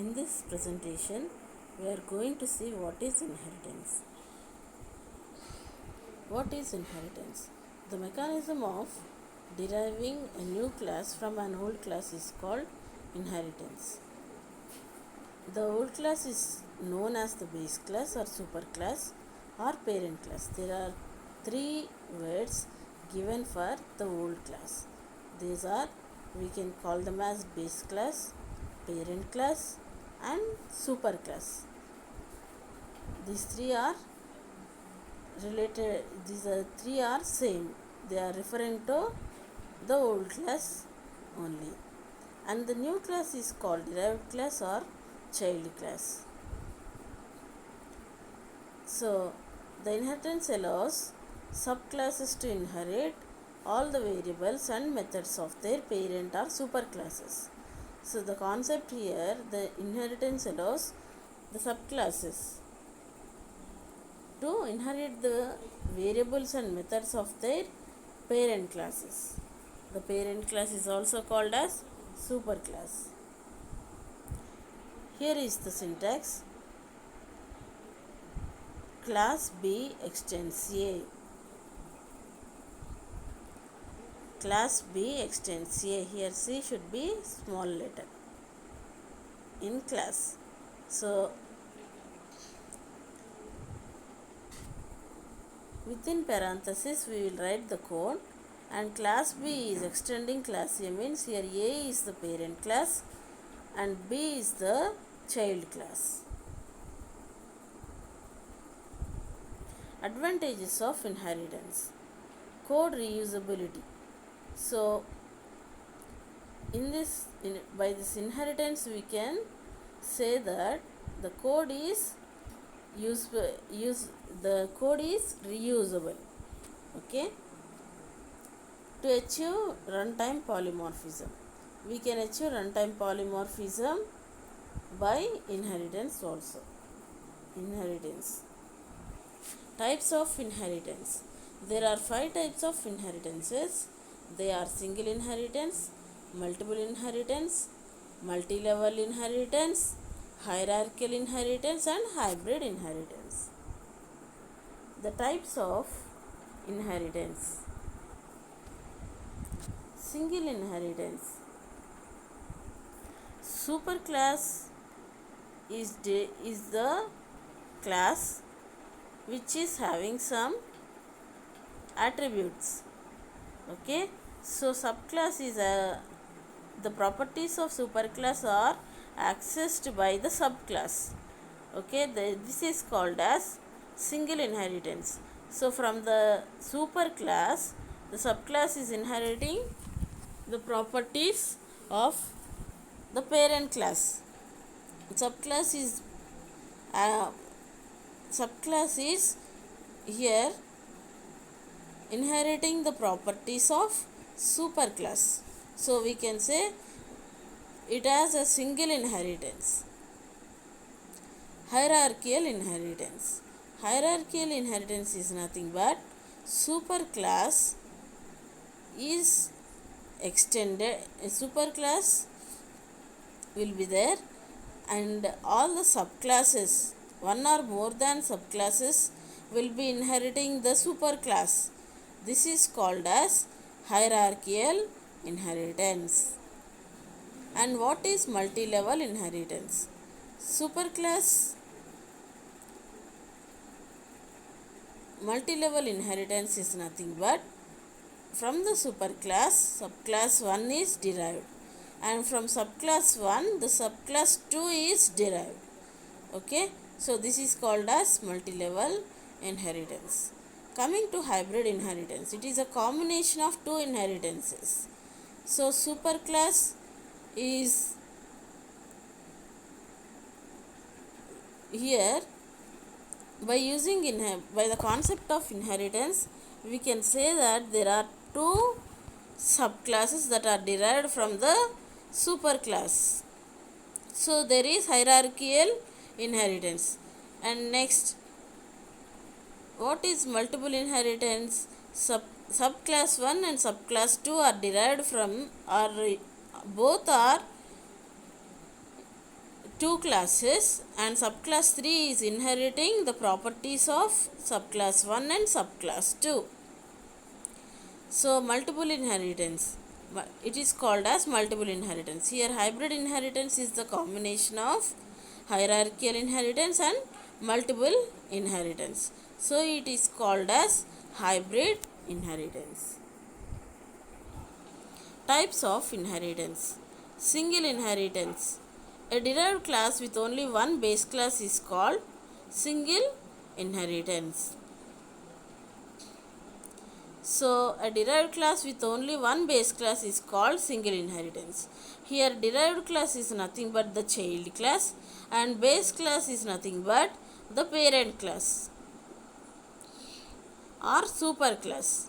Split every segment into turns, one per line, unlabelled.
In this presentation, we are going to see what is inheritance. What is inheritance? The mechanism of deriving a new class from an old class is called inheritance. The old class is known as the base class or superclass or parent class. There are three words given for the old class. These are, we can call them as base class, parent class and superclass. These three are related, these are three are same. They are referring to the old class only. And the new class is called derived class or child class. So the inheritance allows subclasses to inherit all the variables and methods of their parent or superclasses. So the concept here, the inheritance allows the subclasses to inherit the variables and methods of their parent classes. The parent class is also called as superclass. Here is the syntax. Class B extends A. Class B extends A. Here C should be small letter in class. So within parenthesis we will write the code, and class B is extending class A, means here A is the parent class and B is the child class. Advantages of inheritance. Code reusability. So by this inheritance we can say that the code is the code is reusable. Okay. To achieve runtime polymorphism, we can achieve runtime polymorphism by inheritance also. Inheritance. Types of inheritance. There are 5 types of inheritances. They are single inheritance, multiple inheritance, multi-level inheritance, hierarchical inheritance and hybrid inheritance. The types of inheritance. Single inheritance. Superclass is the class which is having some attributes. Okay, so subclass is the properties of superclass are accessed by the subclass. Okay, this is called as single inheritance. So from the superclass, the subclass is inheriting the properties of the parent class. Subclass is here inheriting the properties of superclass. So we can say it has a single inheritance. Hierarchical inheritance. Hierarchical inheritance is nothing but superclass is extended. A superclass will be there and all the subclasses, one or more than subclasses, will be inheriting the superclass. This is called as hierarchical inheritance. And what is multi-level inheritance? Superclass multi-level inheritance is nothing but from the superclass, subclass 1 is derived, and from subclass 1 the subclass 2 is derived. Okay, so this is called as multi-level inheritance. Coming to hybrid inheritance, it is a combination of two inheritances. So superclass is here. By the concept of inheritance, we can say that there are two subclasses that are derived from the superclass. So there is hierarchical inheritance. And next, what is multiple inheritance? Subclass 1 and subclass 2 are derived from, both are two classes and subclass 3 is inheriting the properties of subclass 1 and subclass 2. So multiple inheritance, it is called as multiple inheritance. Here hybrid inheritance is the combination of hierarchical inheritance and multiple inheritance. So it is called as hybrid inheritance. Types of inheritance. Single inheritance. A derived class with only one base class is called single inheritance. So a derived class with only one base class is called single inheritance. Here derived class is nothing but the child class and base class is nothing but the parent class or superclass.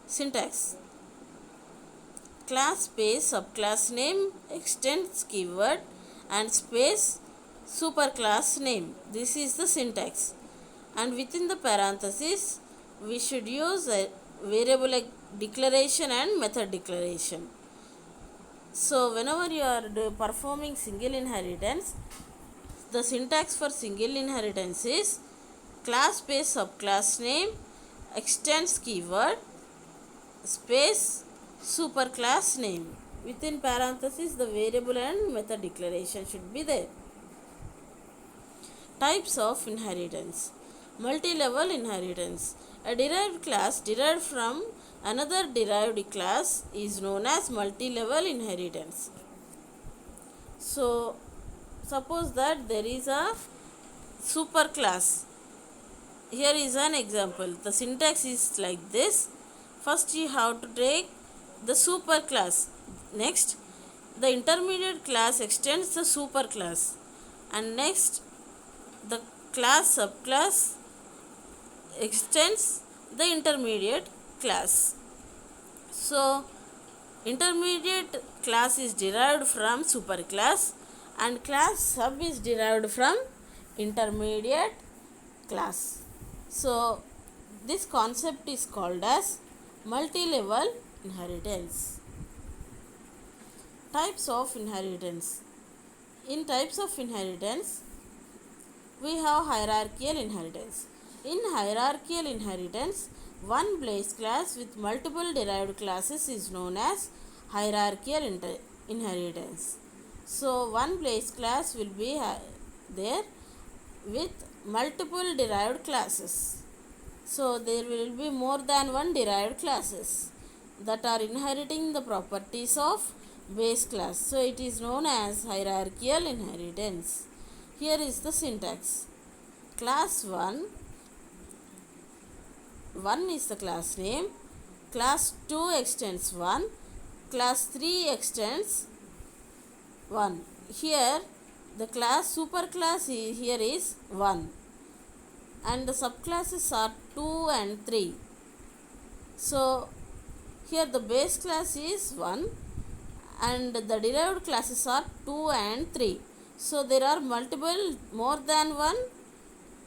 Syntax. Class space subclass name extends keyword and space superclass name. This is the syntax. And within the parenthesis we should use a variable declaration and method declaration. So whenever you are performing single inheritance, the syntax for single inheritance is class space subclass name extends keyword space superclass name. Within parenthesis the variable and method declaration should be there. Types of inheritance. Multi-level inheritance. A derived class derived from another derived class is known as multi-level inheritance. So suppose that there is a superclass. Here is an example. The syntax is like this. First you have to take the superclass. Next the intermediate class extends the superclass, and next the class subclass extends the intermediate class. So intermediate class is derived from superclass and class sub is derived from intermediate class. So this concept is called as multi-level inheritance. Types of inheritance. In types of inheritance we have hierarchical inheritance. In hierarchical inheritance, one base class with multiple derived classes is known as hierarchical inheritance. So one base class will be there with multiple derived classes. So there will be more than one derived classes that are inheriting the properties of base class. So it is known as hierarchical inheritance. Here is the syntax. Class 1 is the class name. Class 2 extends 1. Class 3 extends 1. Here the class superclass here is 1 and the subclasses are 2 and 3. So here the base class is 1 and the derived classes are 2 and 3. So there are multiple, more than one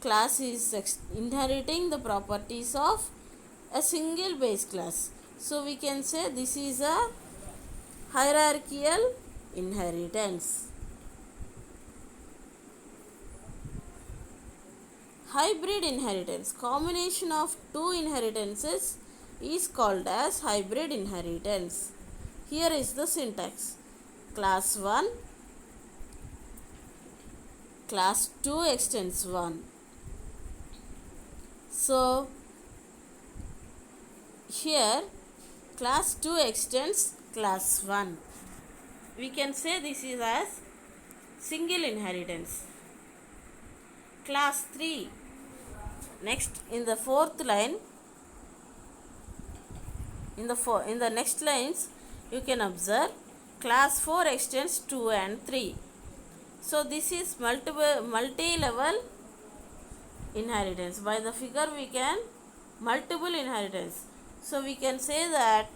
class is inheriting the properties of a single base class. So we can say this is a hierarchical inheritance. Hybrid inheritance. Combination of two inheritances is called as hybrid inheritance. Here is the syntax. Class 1, class 2 extends 1. So here class 2 extends class 1. We can say this is as single inheritance. Class 3. Next in the fourth line, in the next lines you can observe class 4 extends 2 and 3. So this is multi-level inheritance. By the figure we can multiple inheritance. So we can say that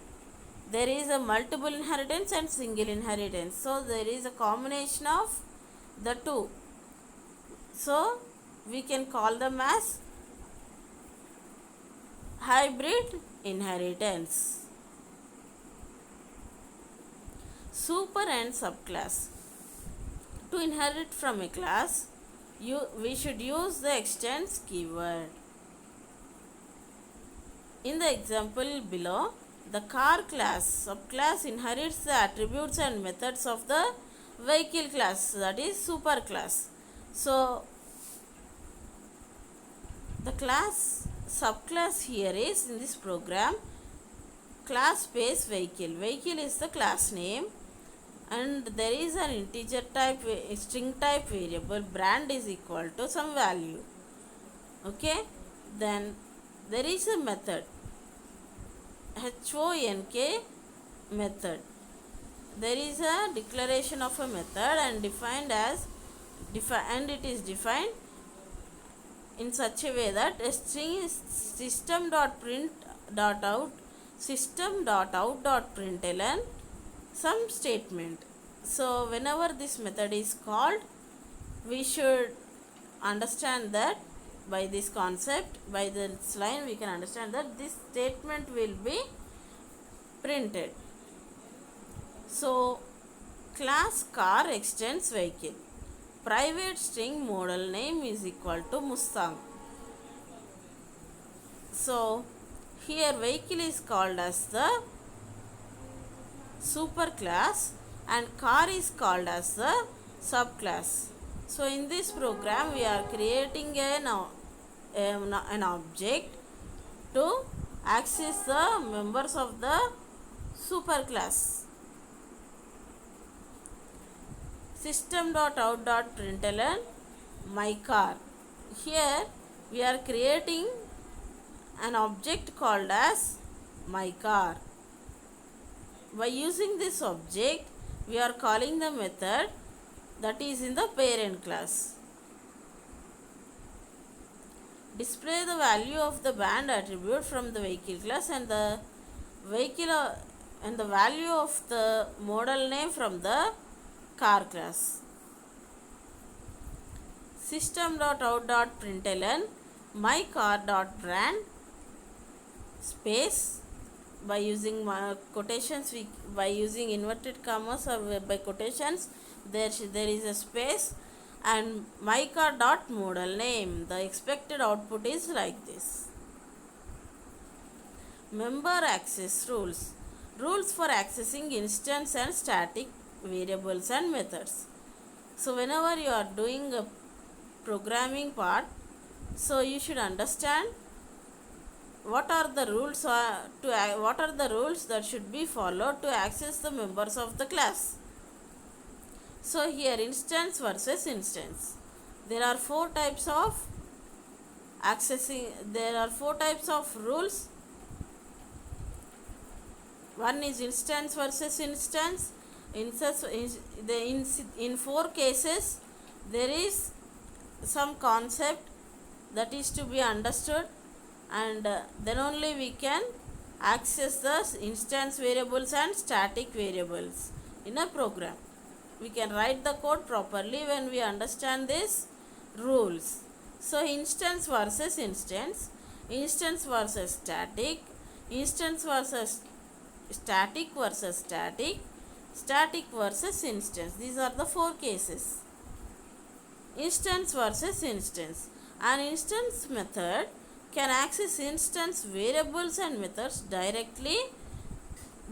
there is a multiple inheritance and single inheritance. So there is a combination of the two. So we can call them as hybrid inheritance. Super and subclass. To inherit from a class, we should use the extends keyword. In the example below, the car class subclass inherits the attributes and methods of the vehicle class, that is superclass. So the class subclass here is in this program class space vehicle. Vehicle is the class name, and there is an integer type string type variable brand is equal to some value. Okay, then there is a method honk method. There is a declaration of a method and defined as and it is defined in such a way that a string is system.out.println some statement. So whenever this method is called, we should understand that by this concept, by this line we can understand that this statement will be printed. So class car extends vehicle. Private string model name is equal to Mustang. So here vehicle is called as the superclass and car is called as the subclass. So in this program we are creating an object to access the members of the superclass. System.out.println my car. Here we are creating an object called as my car. By using this object, we are calling the method that is in the parent class. Display the value of the band attribute from the vehicle class and the value of the model name from the car class. System.out.println my car.brand space. By using quotations, by using inverted commas or by quotations, there is a space, and my car dot model name. The expected output is like this. Member access rules. Rules for accessing instance and static variables and methods. So whenever you are doing a programming part, so you should understand what are the rules that should be followed to access the members of the class. So here instance versus instance. There are four types of rules. One is instance versus instance. In 4 cases there is some concept that is to be understood, and then only we can access the instance variables and static variables in a program. We can write the code properly when we understand these rules. So instance versus instance, instance versus static, instance versus static versus static, static versus instance. These are the 4 cases. Instance versus instance. An instance method can access instance variables and methods directly.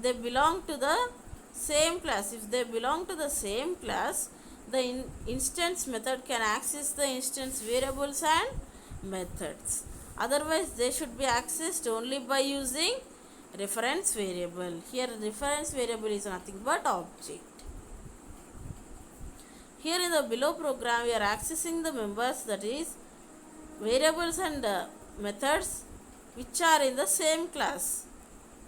They belong to the same class. If they belong to the same class, the instance method can access the instance variables and methods. Otherwise, they should be accessed only by using reference variable. Here reference variable is nothing but object. Here in the below program, we are accessing the members, that is variables and methods which are in the same class.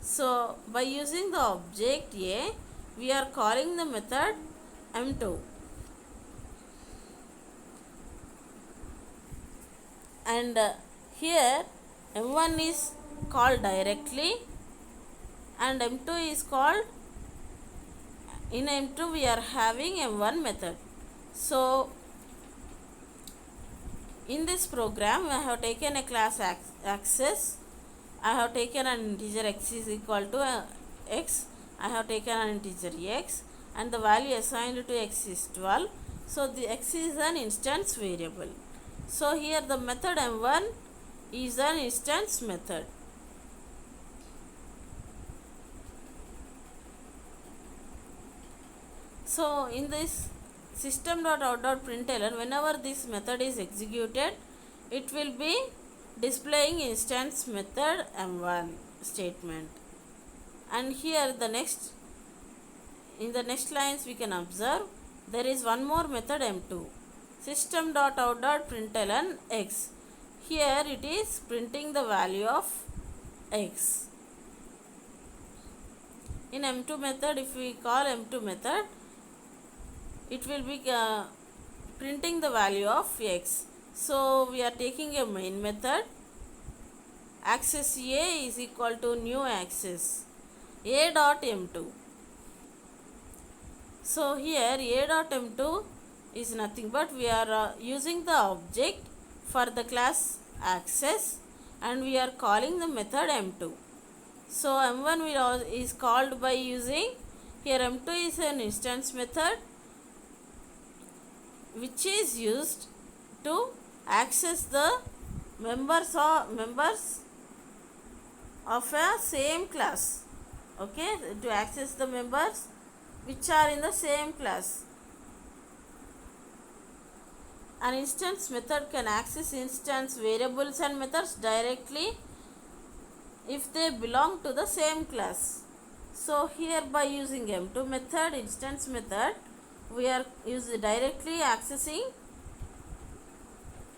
So by using the object A, we are calling the method M2, and here M1 is called directly and M2 is called, in M2 we are having M1 method. So in this program I have taken a class access. I have taken an integer x is equal to x. I have taken an integer x and the value assigned to x is 12. So the x is an instance variable. So here the method m1 is an instance method. So in this system.out.println, whenever this method is executed, it will be displaying instance method m1 statement. And here in the next lines we can observe there is one more method m2, system.out.println x. Here it is printing the value of x. In m2 method, if we call m2 method, it will be printing the value of x. So we are taking a main method. Access a is equal to new access a dot m2. So here a dot m2 is nothing but we are using the object for the class access, and we are calling the method m2. So m1 is called by using, here m2 is an instance method which is used to access the members of a same class. Okay, to access the members which are in the same class. An instance method can access instance variables and methods directly if they belong to the same class. So here by using m2 method, instance method, we are directly accessing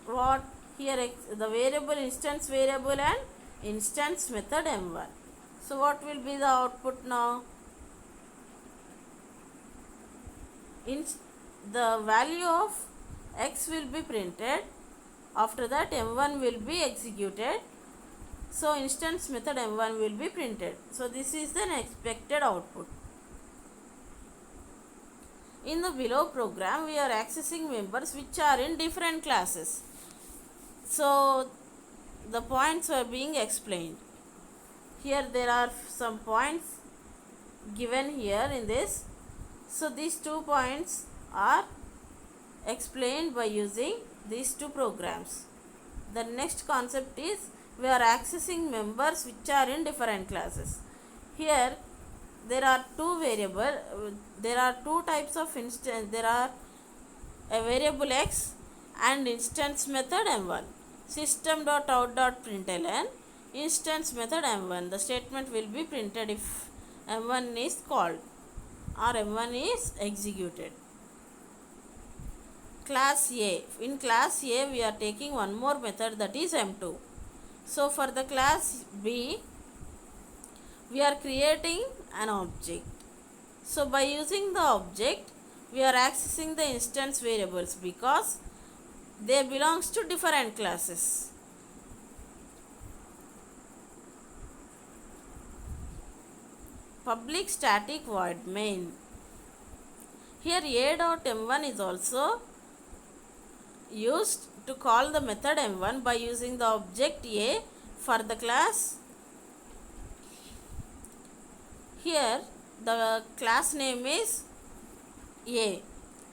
what here the variable, instance variable and instance method m1. So what will be the output now? The value of x will be printed. After that m1 will be executed. So instance method m1 will be printed. So this is the expected output. In the below program, we are accessing members which are in different classes. So the points are being explained. Here there are some points given here in this. So these 2 points are explained by using these 2 programs. The next concept is we are accessing members which are in different classes. Here there are 2 types of instance. There are a variable x and instance method m1. System.out.println instance method m1. The statement will be printed if m1 is called or m1 is executed. Class A. In class A, we are taking one more method, that is m2. So for the class B, we are creating an object. So by using the object, we are accessing the instance variables because they belongs to different classes. Public static void main. Here a.m1 is also used to call the method m1 by using the object a for the class. Here the class name is a.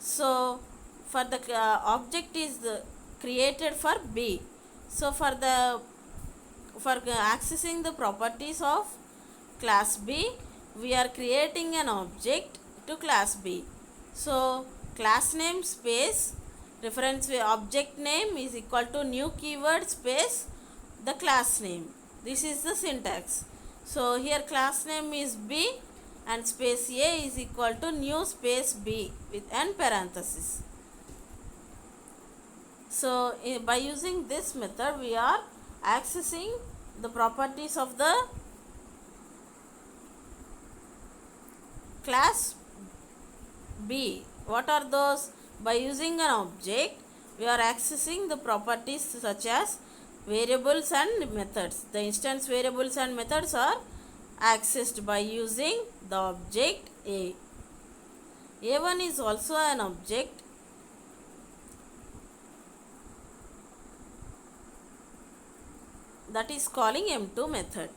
So for the object is created for b. So for accessing the properties of class b, we are creating an object to class b. So class name space reference object name is equal to new keyword space the class name. This is the syntax. So here class name is b and space a is equal to new space b with n parenthesis. So by using this method, we are accessing the properties of the class B. What are those? By using an object, we are accessing the properties such as variables and methods. The instance variables and methods are accessed by using the object A. A1 is also an object that is calling m2 method.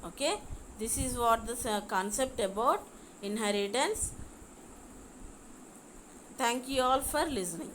Okay, this is what the concept about inheritance. Thank you all for listening.